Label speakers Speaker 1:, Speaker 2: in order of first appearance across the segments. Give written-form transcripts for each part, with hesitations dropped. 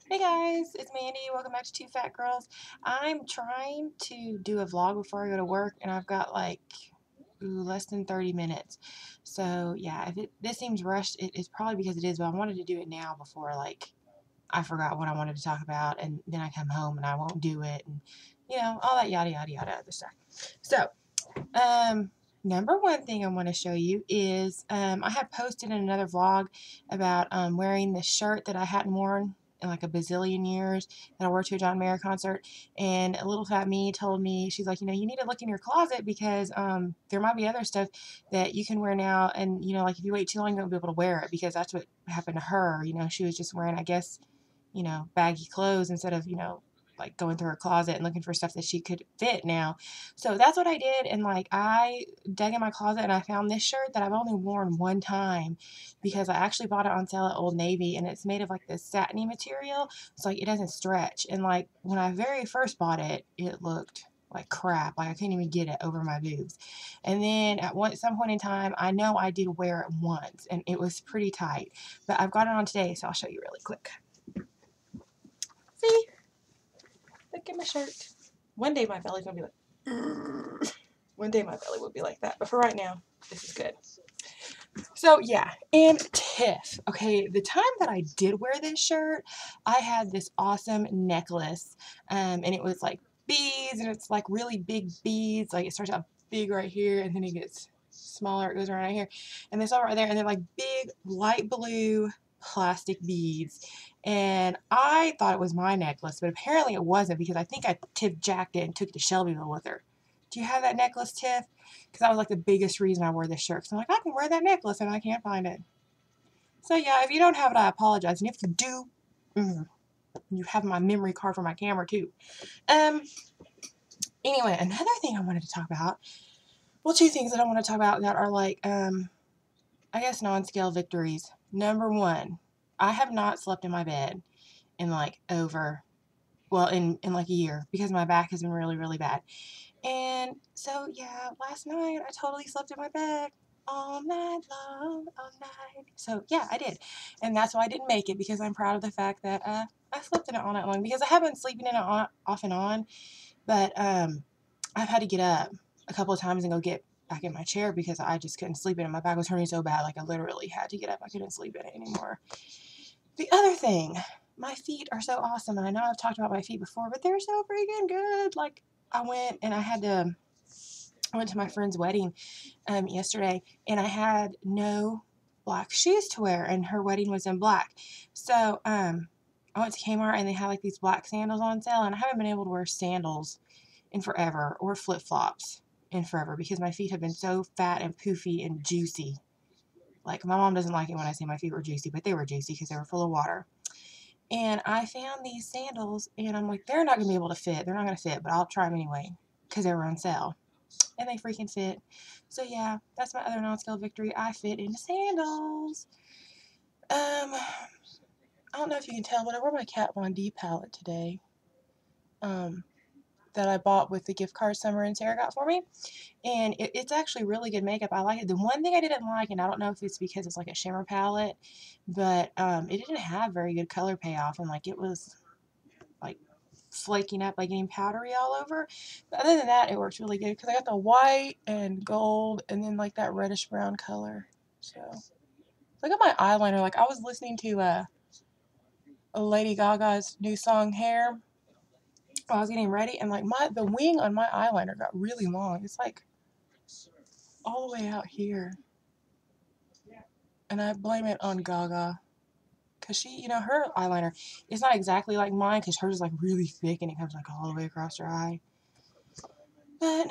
Speaker 1: Hey guys, it's Mandy. Welcome back to Two Fat Girls. I'm trying to do a vlog before I go to work, and I've got like less than 30 minutes. So yeah, if this seems rushed, it's probably because it is. But I wanted to do it now before I forgot what I wanted to talk about, and then I come home and I won't do it, and all that yada yada yada other stuff. So number one thing I want to show you is I have posted in another vlog about wearing this shirt that I hadn't worn in like a bazillion years that I wore to a John Mayer concert. And a little fat me told me, she's like, you need to look in your closet because there might be other stuff that you can wear now. And, like if you wait too long, you won't be able to wear it because that's what happened to her. She was just wearing, I guess, baggy clothes instead of, like going through her closet and looking for stuff that she could fit now. So that's what I did. And like I dug in my closet and I found this shirt that I've only worn one time because I actually bought it on sale at Old Navy, and it's made of like this satiny material. So like it doesn't stretch. And like when I very first bought it, it looked like crap. Like I couldn't even get it over my boobs. And then at some point in time, I know I did wear it once and it was pretty tight. But I've got it on today, so I'll show you really quick. See? Look at my shirt. One day my belly's gonna be like, one day my belly will be like that. But for right now, this is good. So yeah, and Tiff. Okay, the time that I did wear this shirt, I had this awesome necklace, and it was like beads, and it's like really big beads. Like it starts out big right here, and then it gets smaller. It goes around right here, and it's all right there, and they're like big light blue plastic beads. And I thought it was my necklace, but apparently it wasn't because I think Tiff jacked it and took it to Shelbyville with her. Do you have that necklace, Tiff? Because that was like the biggest reason I wore this shirt. Because I'm like, I can wear that necklace and I can't find it. So yeah, if you don't have it, I apologize. And if you do, you have my memory card for my camera too. Anyway, another thing I wanted to talk about. Well, two things that I want to talk about that are like, I guess non-scale victories. Number one, I have not slept in my bed in like in like a year because my back has been really, really bad. And so, yeah, last night I totally slept in my bed all night long, all night. So, yeah, I did. And that's why I didn't make it because I'm proud of the fact that I slept in it all night long because I have been sleeping in it off and on. But I've had to get up a couple of times and go get back in my chair because I just couldn't sleep in it. My back was hurting so bad, like I literally had to get up. I couldn't sleep in it anymore. The other thing, my feet are so awesome. And I know I've talked about my feet before, but they're so freaking good. Like, I went to my friend's wedding yesterday, and I had no black shoes to wear, and her wedding was in black. So I went to Kmart, and they had like these black sandals on sale, and I haven't been able to wear sandals in forever or flip-flops in forever because my feet have been so fat and poofy and juicy. Like, my mom doesn't like it when I say my feet were juicy, but they were juicy because they were full of water. And I found these sandals, and I'm like, they're not going to be able to fit. They're not going to fit, but I'll try them anyway because they were on sale. And they freaking fit. So, yeah, that's my other non-scale victory. I fit into sandals. I don't know if you can tell, but I wore my Kat Von D palette today that I bought with the gift card Summer and Sarah got for me. And it's actually really good makeup. I like it. The one thing I didn't like, and I don't know if it's because it's like a shimmer palette, but it didn't have very good color payoff, and like it was like flaking up, like getting powdery all over. But other than that, it works really good because I got the white and gold and then like that reddish brown color. So look at my eyeliner. Like I was listening to a Lady Gaga's new song Hair while I was getting ready, and like the wing on my eyeliner got really long. It's like all the way out here. And I blame it on Gaga. Because she, her eyeliner is not exactly like mine because hers is like really thick and it comes like all the way across her eye. But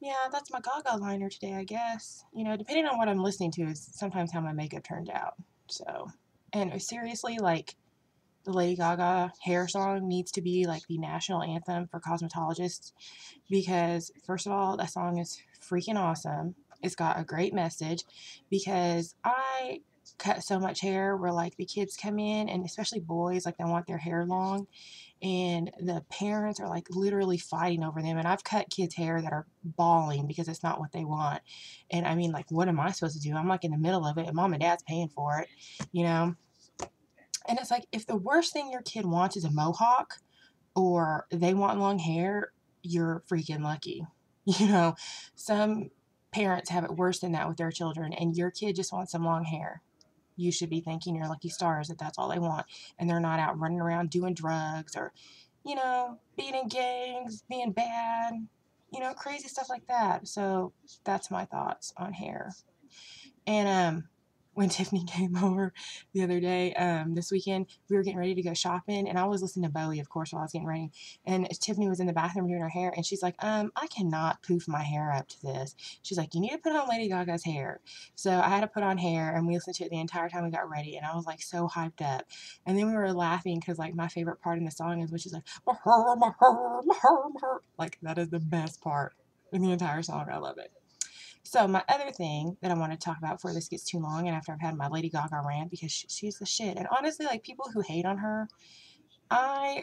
Speaker 1: yeah, that's my Gaga liner today, I guess. Depending on what I'm listening to is sometimes how my makeup turns out. So, and seriously, like the Lady Gaga hair song needs to be like the national anthem for cosmetologists because, first of all, that song is freaking awesome. It's got a great message because I cut so much hair where like the kids come in, and especially boys, like they want their hair long, and the parents are like literally fighting over them. And I've cut kids' hair that are bawling because it's not what they want. And I mean, like, what am I supposed to do? I'm like in the middle of it, and mom and dad's paying for it, you know? And it's like, if the worst thing your kid wants is a mohawk or they want long hair, you're freaking lucky. You know, some parents have it worse than that with their children, and your kid just wants some long hair. You should be thanking your lucky stars that that's all they want, and they're not out running around doing drugs or, being in gangs, being bad, crazy stuff like that. So that's my thoughts on hair. And when Tiffany came over the other day, this weekend, we were getting ready to go shopping, and I was listening to Bowie, of course, while I was getting ready. And Tiffany was in the bathroom doing her hair, and she's like, I cannot poof my hair up to this. She's like, you need to put on Lady Gaga's hair. So I had to put on hair, and we listened to it the entire time we got ready, and I was like so hyped up. And then we were laughing because like my favorite part in the song is when she's like, my hair, my hair, my hair, my hair. Like that is the best part in the entire song. I love it. So my other thing that I want to talk about before this gets too long and after I've had my Lady Gaga rant, because she's the shit. And honestly, like people who hate on her, I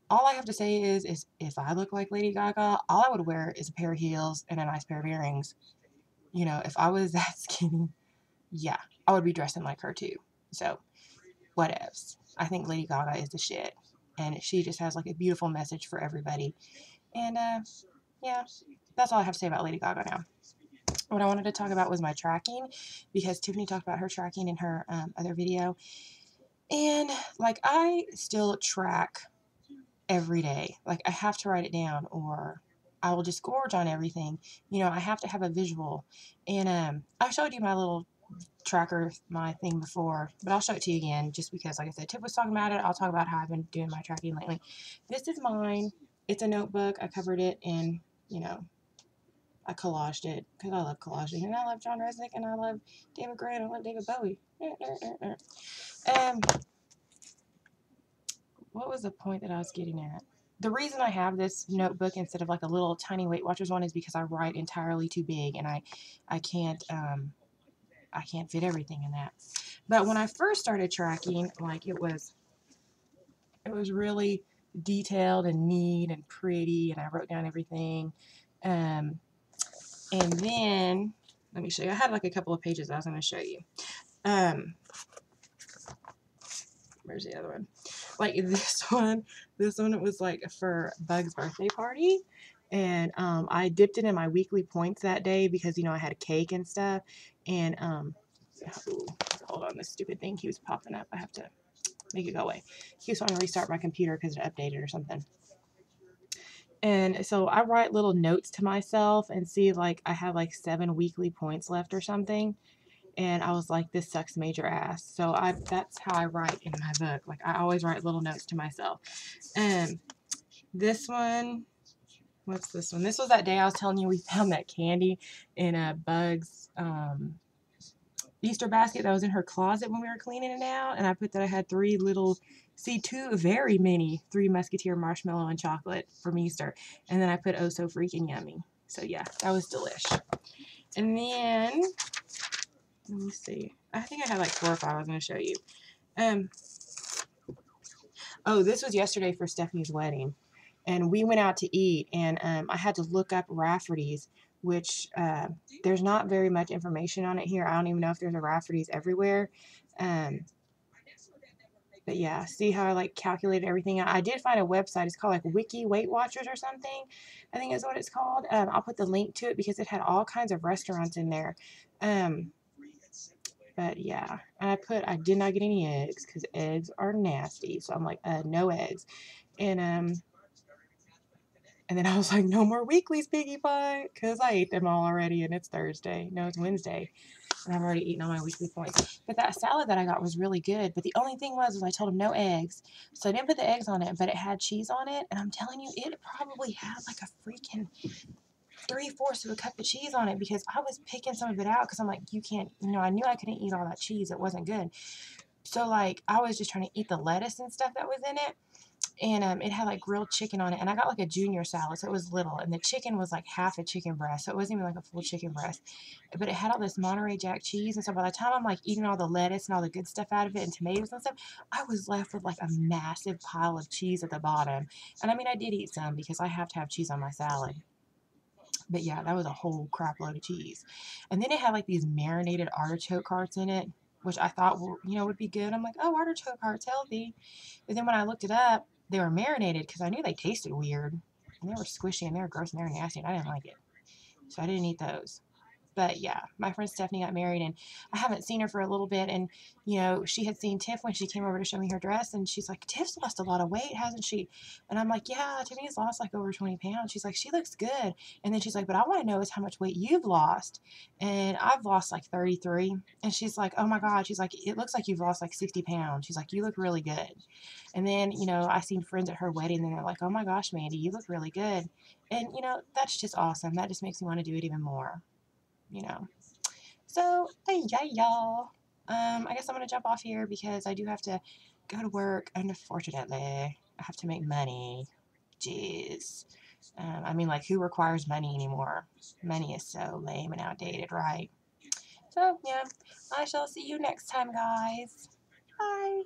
Speaker 1: all I have to say is if I look like Lady Gaga, all I would wear is a pair of heels and a nice pair of earrings. If I was that skinny, yeah, I would be dressing like her too. So whatevs. I think Lady Gaga is the shit. And she just has like a beautiful message for everybody. And yeah, that's all I have to say about Lady Gaga now. What I wanted to talk about was my tracking, because Tiffany talked about her tracking in her other video. And like I still track every day. Like I have to write it down or I will just gorge on everything. I have to have a visual. And I showed you my little tracker, my thing before, but I'll show it to you again just because, like I said, Tiff was talking about it. I'll talk about how I've been doing my tracking lately. This is mine. It's a notebook. I covered it in, I collaged it because I love collaging, and I love John Resnick, and I love David Gray, and I love David Bowie. What was the point that I was getting at? The reason I have this notebook instead of like a little tiny Weight Watchers one is because I write entirely too big, and I can't fit everything in that. But when I first started tracking, like it was really detailed and neat and pretty, and I wrote down everything. And then, let me show you. I had like a couple of pages I was going to show you. Where's the other one? Like this one it was like for Bug's birthday party. And I dipped it in my weekly points that day because, I had a cake and stuff. And, hold on, this stupid thing keeps popping up. I have to make it go away. Keeps wanting to restart my computer because it updated or something. And so I write little notes to myself and see like I have like 7 weekly points left or something. And I was like, this sucks major ass. So that's how I write in my book. Like I always write little notes to myself. And this one, what's this one? This was that day I was telling you we found that candy in a Bug's Easter basket that was in her closet when we were cleaning it out. And I put that I had 3 very many 3 Musketeer marshmallow and chocolate from Easter. And then I put oh so freaking yummy. So yeah, that was delish. And then, let me see. I think I had like 4 or 5 I was going to show you. This was yesterday for Stephanie's wedding. And we went out to eat, and I had to look up Rafferty's, which there's not very much information on it here. I don't even know if there's a Rafferty's everywhere. But yeah, see how I like calculated everything out. I did find a website. It's called like Wiki Weight Watchers or something, I think is what it's called. I'll put the link to it because it had all kinds of restaurants in there. But yeah, I did not get any eggs because eggs are nasty. So I'm like, no eggs. And then I was like, no more weeklies, Piggy Pie, because I ate them all already, and it's Thursday. No, it's Wednesday, and I've already eaten all my weekly points. But that salad that I got was really good. But the only thing was I told him no eggs, so I didn't put the eggs on it, but it had cheese on it, and I'm telling you, it probably had like a freaking 3/4 of a cup of cheese on it because I was picking some of it out because I'm like, you can't, I knew I couldn't eat all that cheese. It wasn't good. So like I was just trying to eat the lettuce and stuff that was in it. And it had like grilled chicken on it, and I got like a junior salad, so it was little, and the chicken was like half a chicken breast, so it wasn't even like a full chicken breast, but it had all this Monterey Jack cheese. And so by the time I'm like eating all the lettuce and all the good stuff out of it and tomatoes and stuff, I was left with like a massive pile of cheese at the bottom. And I mean, I did eat some because I have to have cheese on my salad. But yeah, that was a whole crap load of cheese. And then it had like these marinated artichoke hearts in it. which I thought, would be good. I'm like, oh, artichoke heart's healthy. But then when I looked it up, they were marinated because I knew they tasted weird. And they were squishy and they were gross and they were nasty and I didn't like it. So I didn't eat those. But yeah, my friend Stephanie got married and I haven't seen her for a little bit. And, she had seen Tiff when she came over to show me her dress. And she's like, Tiff's lost a lot of weight, hasn't she? And I'm like, yeah, Tiffany's lost like over 20 pounds. She's like, she looks good. And then she's like, but I want to know is how much weight you've lost. And I've lost like 33. And she's like, oh my God. She's like, it looks like you've lost like 60 pounds. She's like, you look really good. And then, I seen friends at her wedding and they're like, oh my gosh, Mandy, you look really good. And, that's just awesome. That just makes me want to do it even more, you know. So, yeah, y'all. I guess I'm going to jump off here because I do have to go to work, unfortunately. I have to make money. Jeez. I mean, like, who requires money anymore? Money is so lame and outdated, right? So, yeah, I shall see you next time, guys. Bye.